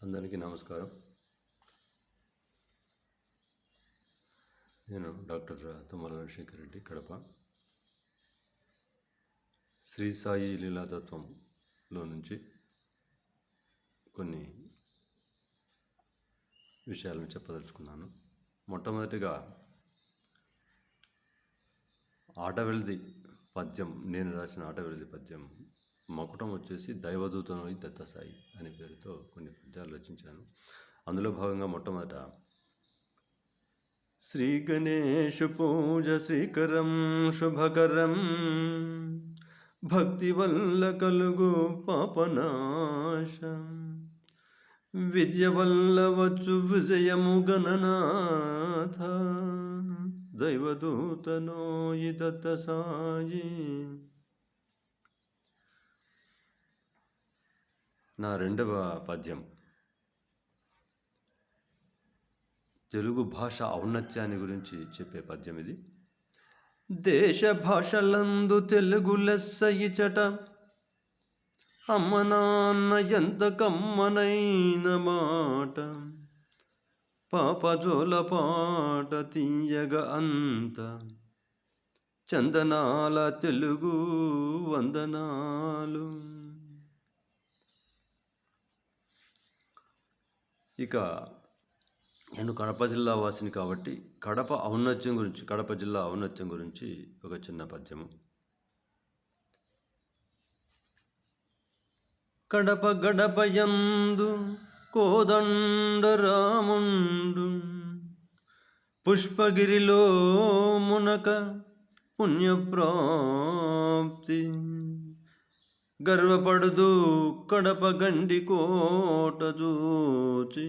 అందరికీ నమస్కారం. నేను డాక్టర్ తుమ్మల రాజశేఖర్ రెడ్డి, కడప. శ్రీ సాయి లీలాతత్వంలో నుంచి కొన్ని విషయాలను చెప్పదలుచుకున్నాను. మొట్టమొదటిగా ఆటవెల్ది పద్యం, నేను రాసిన ఆటవెల్ది పద్యం మకుటం వచ్చేసి దైవదూతనోయి దత్తసాయి అనే పేరుతో కొన్ని పద్యాలు రచించాను. అందులో భాగంగా మొట్టమొదట శ్రీ గణేష పూజ శ్రీకరం శుభకరం భక్తి వల్ల కలుగు పాపనాశం విద్య వల్ల వచ్చు విజయము గణనాథ దైవదూతనోయి దత్తసాయి. నా రెండవ పద్యం తెలుగు భాష ఔన్నత్యాన్ని గురించి చెప్పే పద్యం ఇది. దేశ భాషలందు తెలుగు లెస్స ఇచట, అమ్మ నాన్న ఎంత కమ్మనైన మాట, పాపజోల పాట తీయగ అంత, చందనాల తెలుగు వందనాలు. ఇక నేను కడప జిల్లా వాసిని కాబట్టి కడప జిల్లా ఔన్నత్యం గురించి ఒక చిన్న పద్యము. కడప గడపయందు కోదండ రాముండు, పుష్పగిరిలో మునక పుణ్యప్రాప్తి, గర్వపడుదు కడప గండి కోట చూచి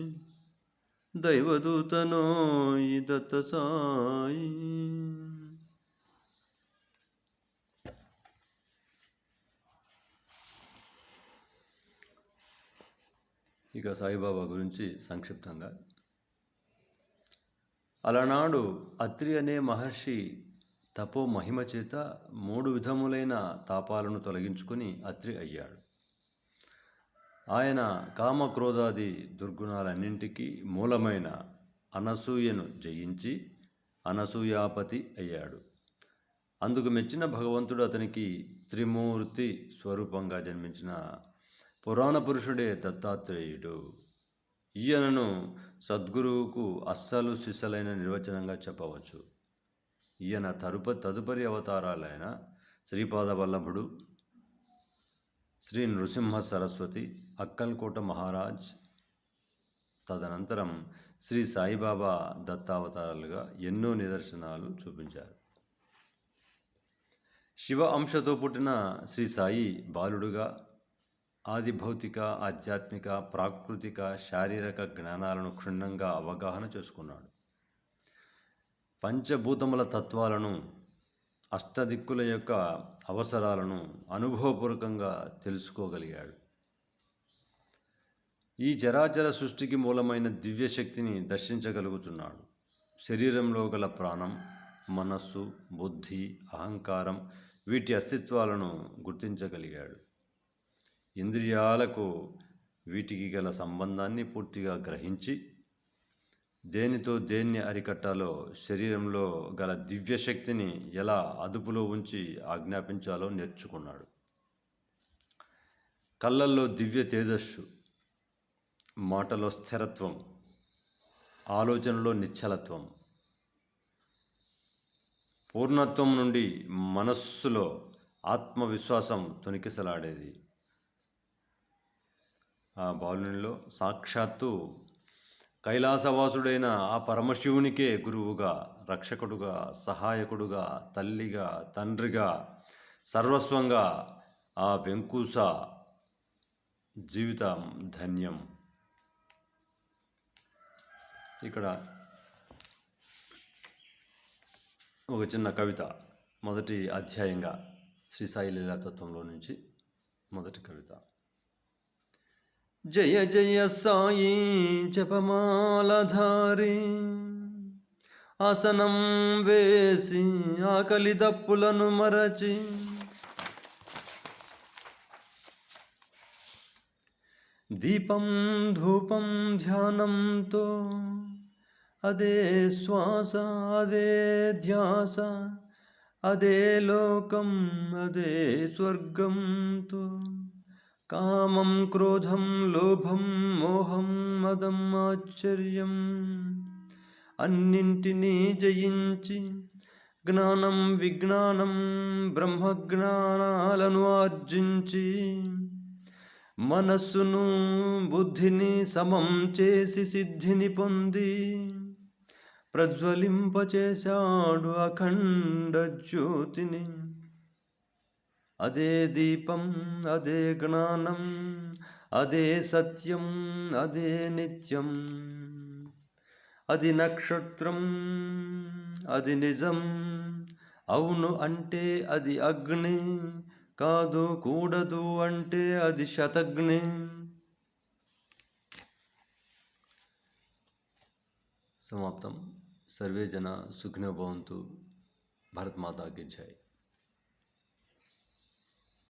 దైవదూతనోయి దత్తసాయి. ఇక సాయిబాబా గురించి సంక్షిప్తంగా, అలనాడు అత్రి అనే మహర్షి తపో మహిమ చేత 3 విధములైన తాపాలను తొలగించుకొని అత్రి అయ్యాడు. ఆయన కామక్రోధాది దుర్గుణాలన్నింటికీ మూలమైన అనసూయను జయించి అనసూయాపతి అయ్యాడు. అందుకు మెచ్చిన భగవంతుడు అతనికి త్రిమూర్తి స్వరూపంగా జన్మించిన పురాణ పురుషుడే దత్తాత్రేయుడు. ఈయనను సద్గురువుకు అస్సలు సిసలైన నిర్వచనంగా చెప్పవచ్చు. ఈయన తదుపరి అవతారాలైన శ్రీపాదవల్లభుడు, శ్రీ నృసింహ సరస్వతి, అక్కల్కోట మహారాజ్, తదనంతరం శ్రీ సాయిబాబా దత్తావతారాలుగా ఎన్నో నిదర్శనాలు చూపించారు. శివ అంశతో పుట్టిన శ్రీ సాయి బాలుడుగా ఆది భౌతిక, ఆధ్యాత్మిక, ప్రాకృతిక, శారీరక జ్ఞానాలను క్షుణ్ణంగా అవగాహన చేసుకున్నాడు. పంచభూతముల తత్వాలను, అష్టదిక్కుల యొక్క అవసరాలను అనుభవపూర్వకంగా తెలుసుకోగలిగాడు. ఈ చరాచర సృష్టికి మూలమైన దివ్యశక్తిని దర్శించగలుగుతున్నాడు. శరీరంలో గల ప్రాణం, మనస్సు, బుద్ధి, అహంకారం వీటి అస్తిత్వాలను గుర్తించగలిగాడు. ఇంద్రియాలకు వీటికి గల సంబంధాన్ని పూర్తిగా గ్రహించి దేనితో దేన్ని అరికట్టాలో, శరీరంలో గల దివ్యశక్తిని ఎలా అదుపులో ఉంచి ఆజ్ఞాపించాలో నేర్చుకున్నాడు. కళ్ళల్లో దివ్య తేజస్సు, మాటలో స్థిరత్వం, ఆలోచనలో నిశ్చలత్వం, పూర్ణత్వం నుండి మనస్సులో ఆత్మవిశ్వాసం తొణికిసలాడేది. ఆ బాలునిలో సాక్షాత్తు కైలాసవాసుడైన ఆ పరమశివునికే గురువుగా, రక్షకుడుగా, సహాయకుడుగా, తల్లిగా, తండ్రిగా, సర్వస్వంగా ఆ వెంకూస జీవితం ధన్యం. ఇక్కడ ఒక చిన్న కవిత, మొదటి అధ్యాయంగా శ్రీ సాయి లీలాతత్వంలో నుంచి మొదటి కవిత. జయ జయ సాయి జపమాలధారి, ఆసనం వేసి ఆకలి దప్పులను మరచి, దీపం ధూపం ధ్యానంతో అదే శ్వాస అదే ధ్యాస అదే లోకం అదే స్వర్గంతో కామం క్రోధం లోభం మోహం మదం ఆశ్చర్యం అన్నింటినీ జయించి జ్ఞానం విజ్ఞానం బ్రహ్మజ్ఞానాలను ఆర్జించి మనస్సును బుద్ధిని సమం చేసి సిద్ధిని పొంది ప్రజ్వలింపచేశాడు అఖండ జ్యోతిని. అదే దీపం అదే జ్ఞానం అదే సత్యం అదే నిత్యం. అది నక్షత్రం అది నిజం, అవును అంటే అది అగ్ని, కాదు కూడదు అంటే అది శతగ్ని. సమాప్తం. సర్వే జన సుఖినో భవంతు. భారత్ మాతా కీ జై.